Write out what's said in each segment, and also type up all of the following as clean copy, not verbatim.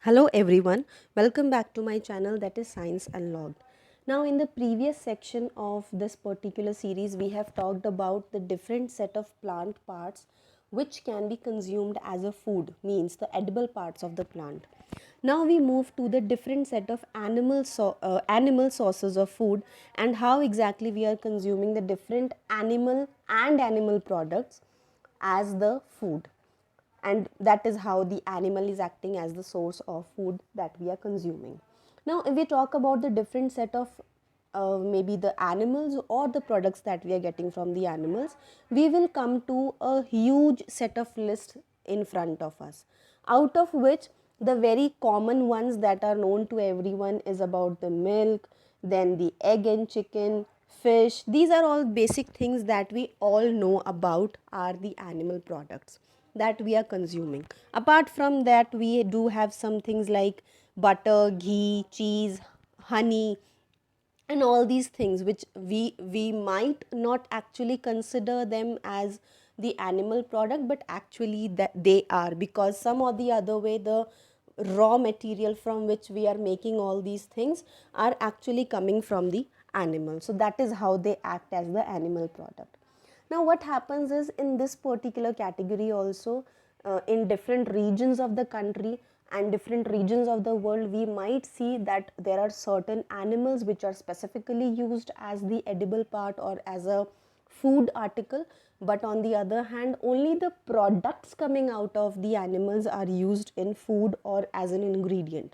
Hello everyone, welcome back to my channel that is Science Unlocked. Now in the previous section of this particular series we have talked about the different set of plant parts which can be consumed as a food, means the edible parts of the plant. Now we move to the different set of animal sources of food and how exactly we are consuming the different animal products as the food, and that is how the animal is acting as the source of food that we are consuming. Now if we talk about the different set of maybe the animals or the products that we are getting from the animals, we will come to a huge set of list in front of us, out of which the very common ones that are known to everyone is about the milk, then the egg and chicken, fish. These are all basic things that we all know about are the animal products that we are consuming. Apart from that, we do have some things like butter, ghee, cheese, honey, and all these things which we might not actually consider them as the animal product, but actually that they are, because some or the other way the raw material from which we are making all these things are actually coming from the animal. So that is how they act as the animal product. Now what happens is in this particular category also, in different regions of the country and different regions of the world, we might see that there are certain animals which are specifically used as the edible part or as a food article, but on the other hand only the products coming out of the animals are used in food or as an ingredient.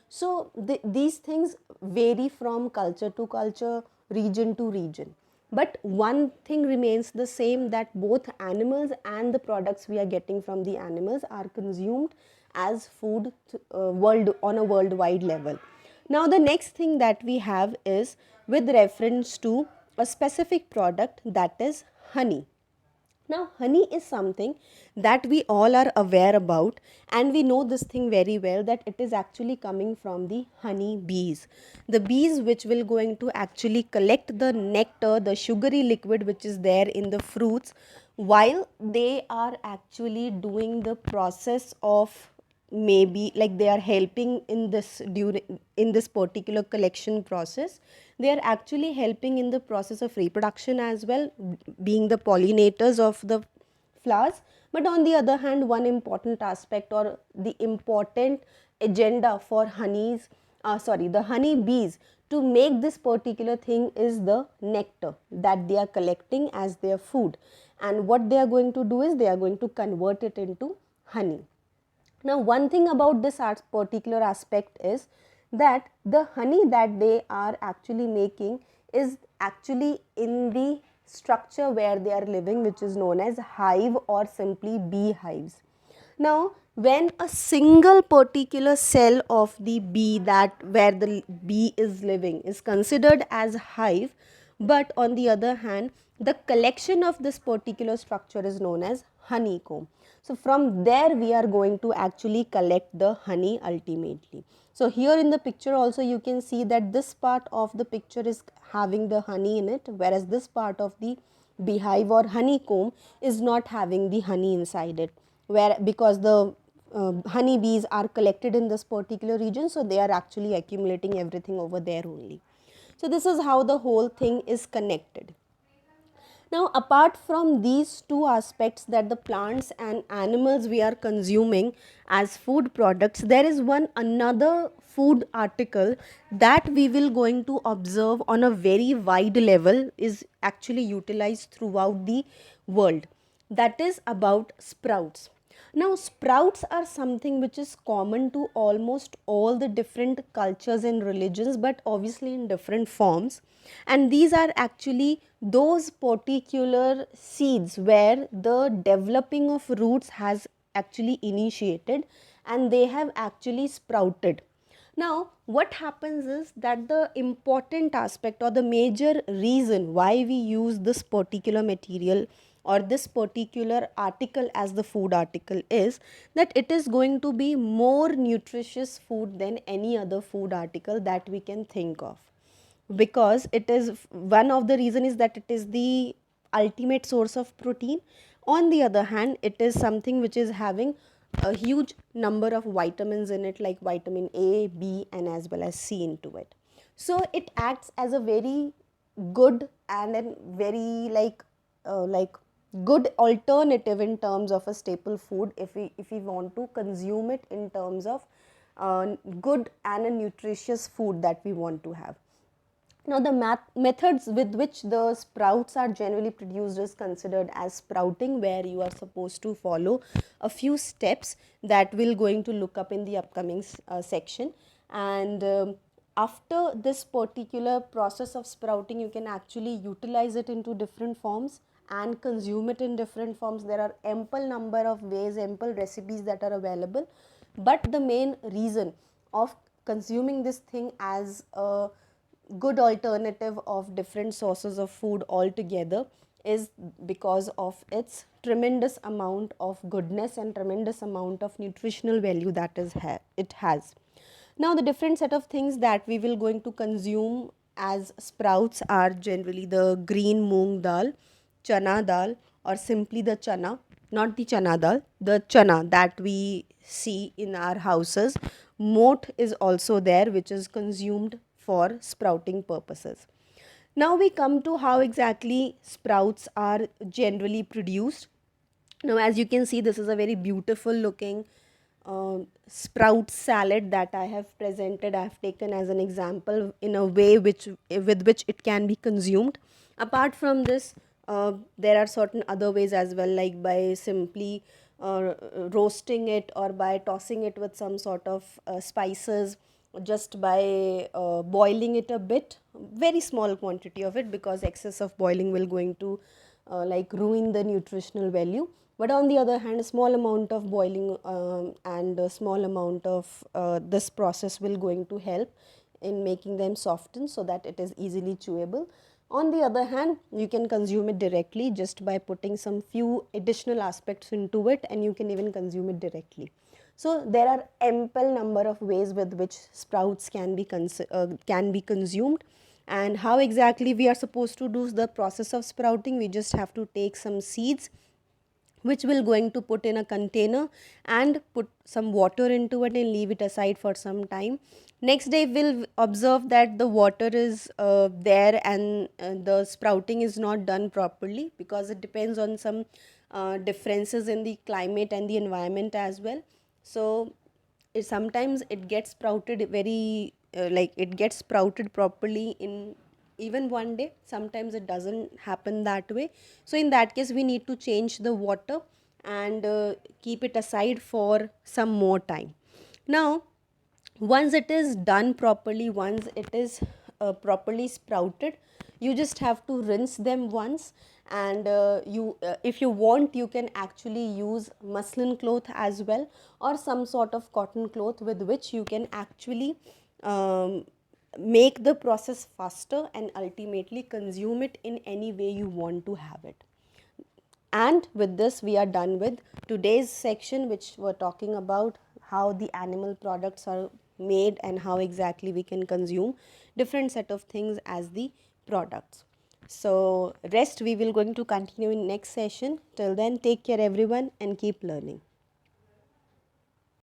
So these things vary from culture to culture, region to region. But one thing remains the same, that both animals and the products we are getting from the animals are consumed as food world on a worldwide level. Now the next thing that we have is with reference to a specific product, that is honey. Now, honey is something that we all are aware about, and we know this thing very well, that it is actually coming from the honey bees. The bees which will going to actually collect the nectar, the sugary liquid which is there in the fruits, while they are actually doing the process of, maybe like they are helping in this during in this particular collection process. They are actually helping in the process of reproduction as well, being the pollinators of the flowers. But on the other hand, one important aspect or the important agenda for the honey bees to make this particular thing is the nectar that they are collecting as their food, and what they are going to do is they are going to convert it into honey. Now, one thing about this particular aspect is that the honey that they are actually making is actually in the structure where they are living, which is known as hive or simply beehives. Now, when a single particular cell of the bee, that where the bee is living, is considered as hive, but on the other hand the collection of this particular structure is known as honeycomb. So from there we are going to actually collect the honey ultimately. So here in the picture also you can see that this part of the picture is having the honey in it, whereas this part of the beehive or honeycomb is not having the honey inside it, where because the honey bees are collected in this particular region, so they are actually accumulating everything over there only. So this is how the whole thing is connected. Now, apart from these two aspects, that the plants and animals we are consuming as food products, there is one another food article that we will going to observe on a very wide level, is actually utilized throughout the world. That is about sprouts. Now, sprouts are something which is common to almost all the different cultures and religions, but obviously in different forms. And these are actually those particular seeds where the developing of roots has actually initiated and they have actually sprouted. Now, what happens is that the important aspect or the major reason why we use this particular material or this particular article as the food article is that it is going to be more nutritious food than any other food article that we can think of, because it is one of the reason is that it is the ultimate source of protein. On the other hand, it is something which is having a huge number of vitamins in it, like vitamin A, B, and as well as C into it. So it acts as a very good and a very like good alternative in terms of a staple food if we want to consume it in terms of good and a nutritious food that we want to have. Now, the methods with which the sprouts are generally produced is considered as sprouting, where you are supposed to follow a few steps that we'll going to look up in the upcoming section. And after this particular process of sprouting, you can actually utilize it into different forms and consume it in different forms. There are ample number of ways, ample recipes that are available, but the main reason of consuming this thing as a good alternative of different sources of food altogether is because of its tremendous amount of goodness and tremendous amount of nutritional value that it has. Now, the different set of things that we will going to consume as sprouts are generally the green moong dal, chana dal, or simply the chana, not the chana dal, the chana that we see in our houses. Moat is also there, which is consumed for sprouting purposes. Now we come to how exactly sprouts are generally produced. Now, as you can see, this is a very beautiful looking sprout salad that I have presented. I have taken as an example in a way with which it can be consumed. Apart from this, there are certain other ways as well, like by simply roasting it or by tossing it with some sort of spices, just by boiling it a bit, very small quantity of it, because excess of boiling will going to like ruin the nutritional value. But on the other hand, a small amount of boiling and a small amount of this process will going to help in making them soften so that it is easily chewable. On the other hand, you can consume it directly just by putting some few additional aspects into it, and you can even consume it directly. So there are ample number of ways with which sprouts can be consumed. And how exactly we are supposed to do the process of sprouting? We just have to take some seeds, which we'll going to put in a container and put some water into it and leave it aside for some time. Next day we'll observe that the water is there, and the sprouting is not done properly, because it depends on some differences in the climate and the environment as well. So sometimes it gets sprouted very like it gets sprouted properly in even one day. Sometimes it doesn't happen that way. So in that case, we need to change the water and keep it aside for some more time. Now, once it is done properly, once it is properly sprouted, you just have to rinse them once. And you if you want, you can actually use muslin cloth as well, or some sort of cotton cloth with which you can actually um, make the process faster and ultimately consume it in any way you want to have it. And with this, we are done with today's section, which we're talking about how the animal products are made and how exactly we can consume different set of things as the products. So rest we will going to continue in next session. Till then, take care everyone and keep learning.